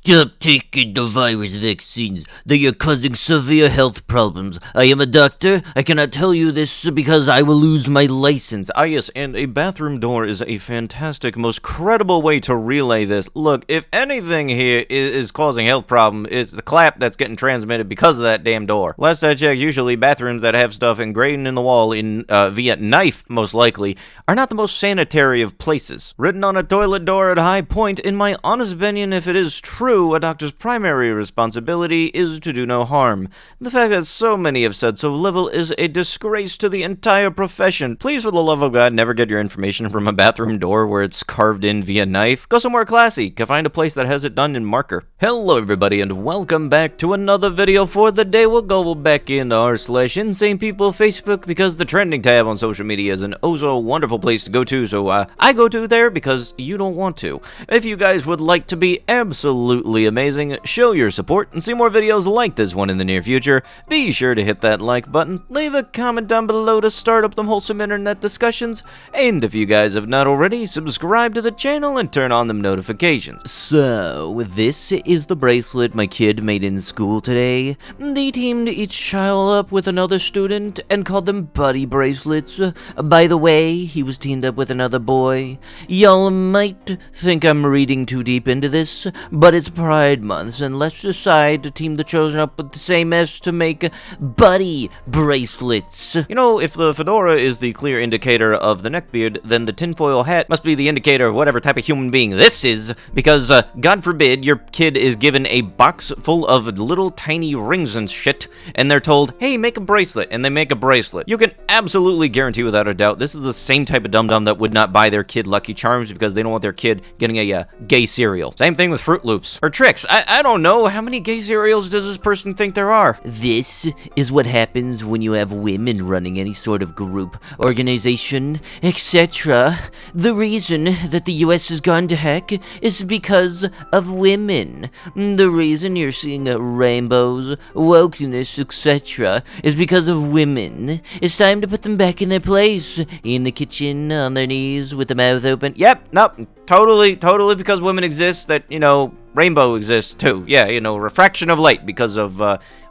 Stop taking the virus vaccines. They are causing severe health problems. I am a doctor. I cannot tell you this because I will lose my license. Ah, yes, and a bathroom door is a fantastic, most credible way to relay this. Look, if anything here is causing health problem, it's the clap that's getting transmitted because of that damn door. Last I checked, usually bathrooms that have stuff engraved in the wall via knife, most likely, are not the most sanitary of places. Written on a toilet door at a high point, in my honest opinion, if it is true, a doctor's primary responsibility is to do no harm. The fact that so many have said so little is a disgrace to the entire profession. Please, for the love of God, never get your information from a bathroom door where it's carved in via knife. Go somewhere classy. Go find a place that has it done in marker. Hello, everybody, and welcome back to another video for the day. We'll go back in r/insane people Facebook because the trending tab on social media is an oh-so wonderful place to go to, so I go to there because you don't want to. If you guys would like to be absolutely amazing, show your support, and see more videos like this one in the near future, be sure to hit that like button, leave a comment down below to start up them wholesome internet discussions, and if you guys have not already, subscribe to the channel and turn on them notifications. So, this is the bracelet my kid made in school today. They teamed each child up with another student and called them buddy bracelets. By the way, he was teamed up with another boy. Y'all might think I'm reading too deep into this, but it's Pride Month, and let's decide to team the chosen up with the same S to make buddy bracelets. You know, if the fedora is the clear indicator of the neckbeard, then the tinfoil hat must be the indicator of whatever type of human being this is, because, God forbid, your kid is given a box full of little tiny rings and shit, and they're told, hey, make a bracelet, and they make a bracelet. You can absolutely guarantee without a doubt this is the same type of dum-dum that would not buy their kid Lucky Charms because they don't want their kid getting a gay cereal. Same thing with Fruit Loops. Or Trix. I don't know. How many gay cereals does this person think there are? This is what happens when you have women running any sort of group, organization, etc. The reason that the US has gone to heck is because of women. The reason you're seeing rainbows, wokeness, etc. is because of women. It's time to put them back in their place. In the kitchen, on their knees, with the mouth open. Yep, nope, totally because women exist that, you know, rainbow exists too. Yeah, you know, refraction of light because of,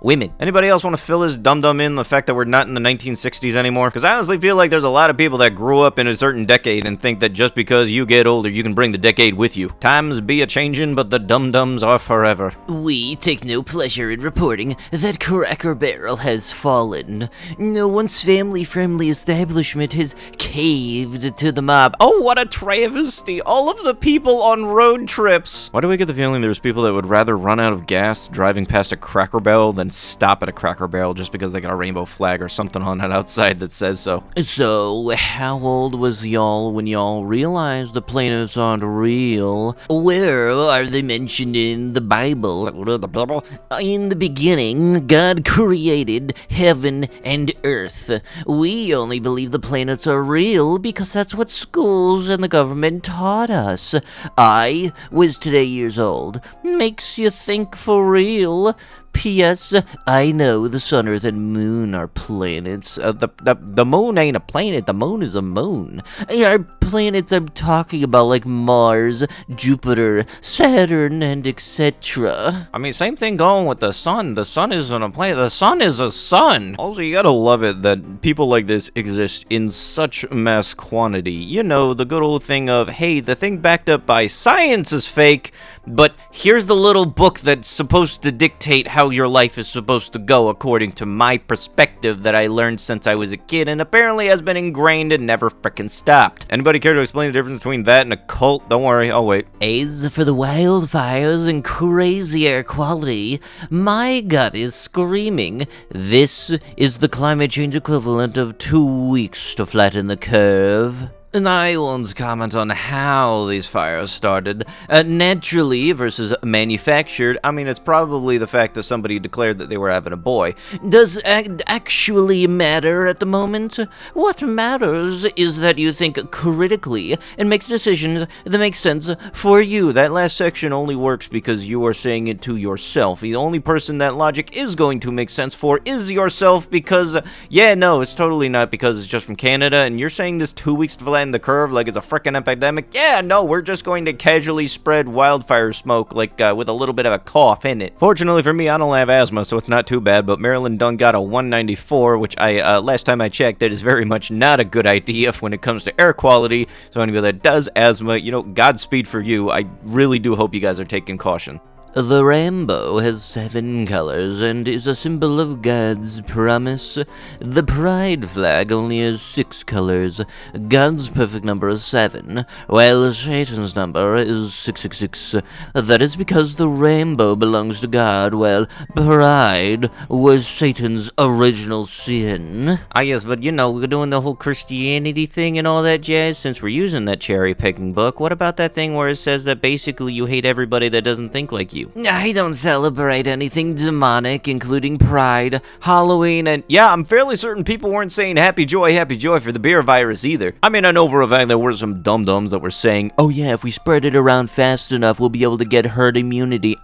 women. Anybody else want to fill his dum-dum in the fact that we're not in the 1960s anymore? Because I honestly feel like there's a lot of people that grew up in a certain decade and think that just because you get older, you can bring the decade with you. Times be a-changin', but the dum-dums are forever. We take no pleasure in reporting that Cracker Barrel has fallen. No one's family-friendly establishment has caved to the mob. Oh, what a travesty! All of the people on road trips! Why do we get the feeling there's people that would rather run out of gas driving past a Cracker Barrel than stop at a Cracker Barrel just because they got a rainbow flag or something on it outside that says so? So, how old was y'all when y'all realized the planets aren't real? Where are they mentioned in the Bible? In the beginning, God created heaven and earth. We only believe the planets are real because that's what schools and the government taught us. I was today years old. Makes you think for real. P.S. I know the sun, earth, and moon are planets. The moon ain't a planet. The moon is a moon. Are planets I'm talking about like Mars, Jupiter, Saturn, and etc. I mean, same thing going with the sun. The sun isn't a planet. The sun is a sun. Also, you gotta love it that people like this exist in such mass quantity. You know, the good old thing of, hey, the thing backed up by science is fake, but here's the little book that's supposed to dictate how your life is supposed to go according to my perspective that I learned since I was a kid and apparently has been ingrained and never frickin' stopped. Anybody care to explain the difference between that and a cult? Don't worry, I'll wait. As for the wildfires and crazy air quality, my gut is screaming. This is the climate change equivalent of 2 weeks to flatten the curve. And I won't comment on how these fires started. Naturally versus manufactured, I mean, it's probably the fact that somebody declared that they were having a boy. Does actually matter at the moment? What matters is that you think critically and make decisions that make sense for you. That last section only works because you are saying it to yourself. The only person that logic is going to make sense for is yourself because, yeah, no, it's totally not because it's just from Canada, and you're saying this 2 weeks to flatten flatten the curve like it's a frickin' epidemic. Yeah, no, we're just going to casually spread wildfire smoke, like, with a little bit of a cough in it. Fortunately for me, I don't have asthma, so it's not too bad, but Maryland done got a 194, which last time I checked, that is very much not a good idea when it comes to air quality. So anybody that does asthma, Godspeed for you. I really do hope you guys are taking caution. The rainbow has 7 colors and is a symbol of God's promise. The pride flag only has 6 colors. God's perfect number is 7, while Satan's number is 666. That is because the rainbow belongs to God, while pride was Satan's original sin. Ah, yes, but we're doing the whole Christianity thing and all that jazz. Since we're using that cherry-picking book, what about that thing where it says that basically you hate everybody that doesn't think like you? I don't celebrate anything demonic, including Pride, Halloween, and yeah, I'm fairly certain people weren't saying happy joy for the beer virus either. I mean, I know for a fact there were some dum-dums that were saying, oh yeah, if we spread it around fast enough, we'll be able to get herd immunity.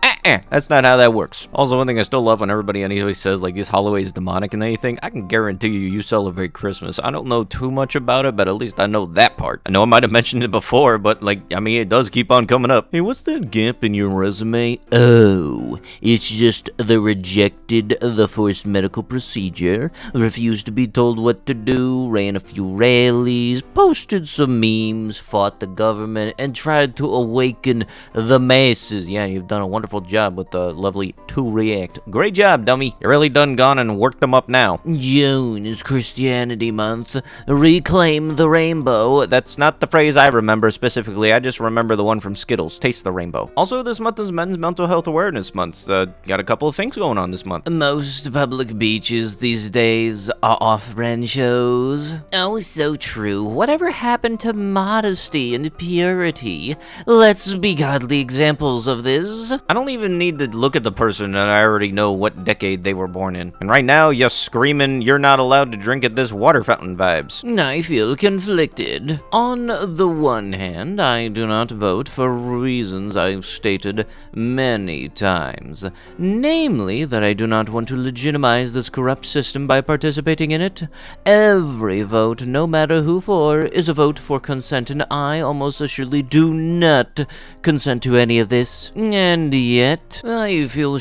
That's not how that works. Also, one thing I still love when everybody anyway says, like, this Halloween is demonic and anything, I can guarantee you celebrate Christmas. I don't know too much about it, but at least I know that part. I know I might have mentioned it before, but, it does keep on coming up. Hey, what's that gap in your resume? Oh, it's just the rejected the forced medical procedure, refused to be told what to do, ran a few rallies, posted some memes, fought the government, and tried to awaken the masses. Yeah, you've done a wonderful job with the lovely To React. Great job, dummy. You really done gone and worked them up now. June is Christianity month. Reclaim the rainbow. That's not the phrase I remember specifically. I just remember the one from Skittles. Taste the rainbow. Also, this month is Men's Mental Health Awareness Month. Got a couple of things going on this month. Most public beaches these days are off-brand shows. Oh, so true. Whatever happened to modesty and purity? Let's be godly examples of this. I don't even need to look at the person and I already know what decade they were born in. And right now, you're screaming, you're not allowed to drink at this water fountain vibes. I feel conflicted. On the one hand, I do not vote for reasons I've stated many times. Namely, that I do not want to legitimize this corrupt system by participating in it. Every vote, no matter who for, is a vote for consent, and I almost assuredly do not consent to any of this. And yet, I feel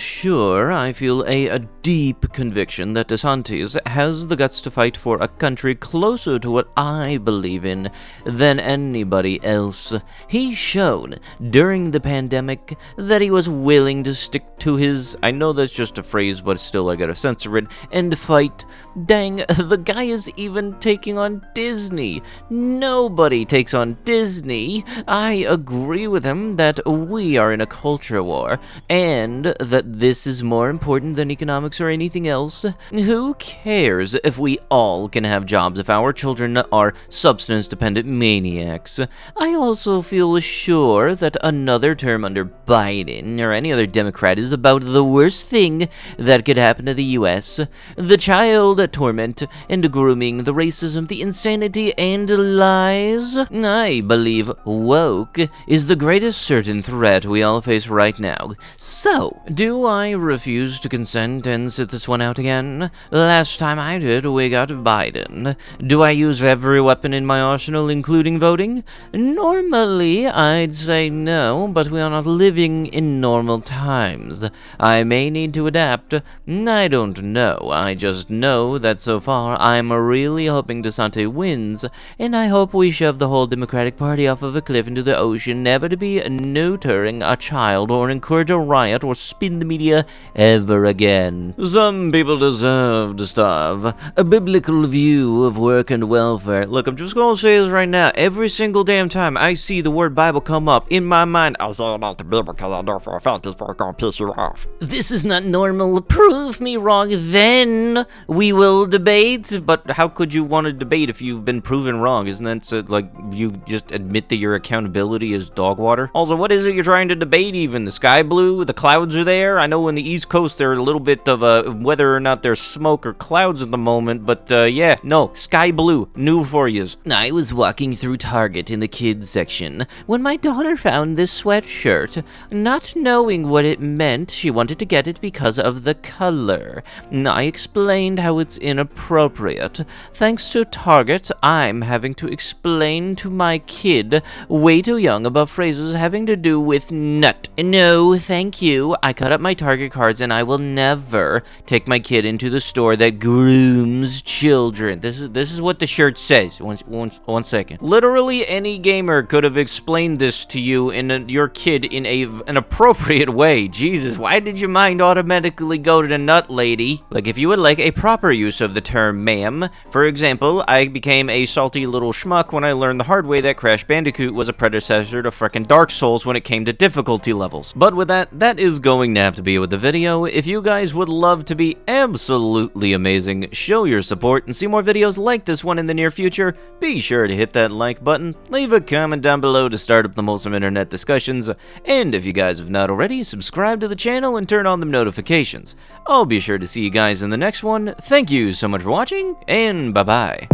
a deep conviction that DeSantis has the guts to fight for a country closer to what I believe in than anybody else. He's shown during the pandemic that he was willing to stick to his, I know that's just a phrase, but still I gotta censor it, and fight. Dang, the guy is even taking on Disney. Nobody takes on Disney. I agree with him that we are in a culture war, and that this is more important than economics or anything else. Who cares if we all can have jobs if our children are substance-dependent maniacs? I also feel sure that another term under Biden or any other Democrat is about the worst thing that could happen to the U.S. The child torment and grooming, the racism, the insanity, and lies. I believe woke is the greatest certain threat we all face right now. So, do I refuse to consent and sit this one out again? Last time I did, we got Biden. Do I use every weapon in my arsenal, including voting? Normally, I'd say no, but we are not living in normal times. I may need to adapt. I don't know. I just know that so far I'm really hoping DeSantis wins, and I hope we shove the whole Democratic Party off of a cliff into the ocean, never to be neutering a child or encourage a riot or spin the media ever again. Some people deserve to starve. A biblical view of work and welfare. Look, I'm just gonna say this right now. Every single damn time I see the word Bible come up in my mind, I'll say about the Bible because I know for a fact it's gonna piss you off. This is not normal. Prove me wrong, then we will debate. But how could you want to debate if you've been proven wrong? Isn't that like you just admit that your accountability is dog water? Also, what is it you're trying to debate even? The sky blue? blue. The clouds are there. I know in the East Coast there are a little bit of whether or not there's smoke or clouds at the moment, but yeah, no, sky blue, new for yous. I was walking through Target in the kids section when my daughter found this sweatshirt. Not knowing what it meant, she wanted to get it because of the color. I explained how it's inappropriate. Thanks to Target, I'm having to explain to my kid, way too young, about phrases having to do with nut. No, thank you. I cut up my Target cards and I will never take my kid into the store that grooms children. This is what the shirt says. One second. Literally any gamer could have explained this to you and your kid in an appropriate way. Jesus, why did your mind automatically go to the nut lady? Like, if you would like a proper use of the term ma'am, for example, I became a salty little schmuck when I learned the hard way that Crash Bandicoot was a predecessor to frickin' Dark Souls when it came to difficulty levels. But with that is going to have to be with the video. If you guys would love to be absolutely amazing, show your support, and see more videos like this one in the near future, be sure to hit that like button, leave a comment down below to start up the wholesome internet discussions, and if you guys have not already, subscribe to the channel and turn on the notifications. I'll be sure to see you guys in the next one. Thank you so much for watching, and bye-bye.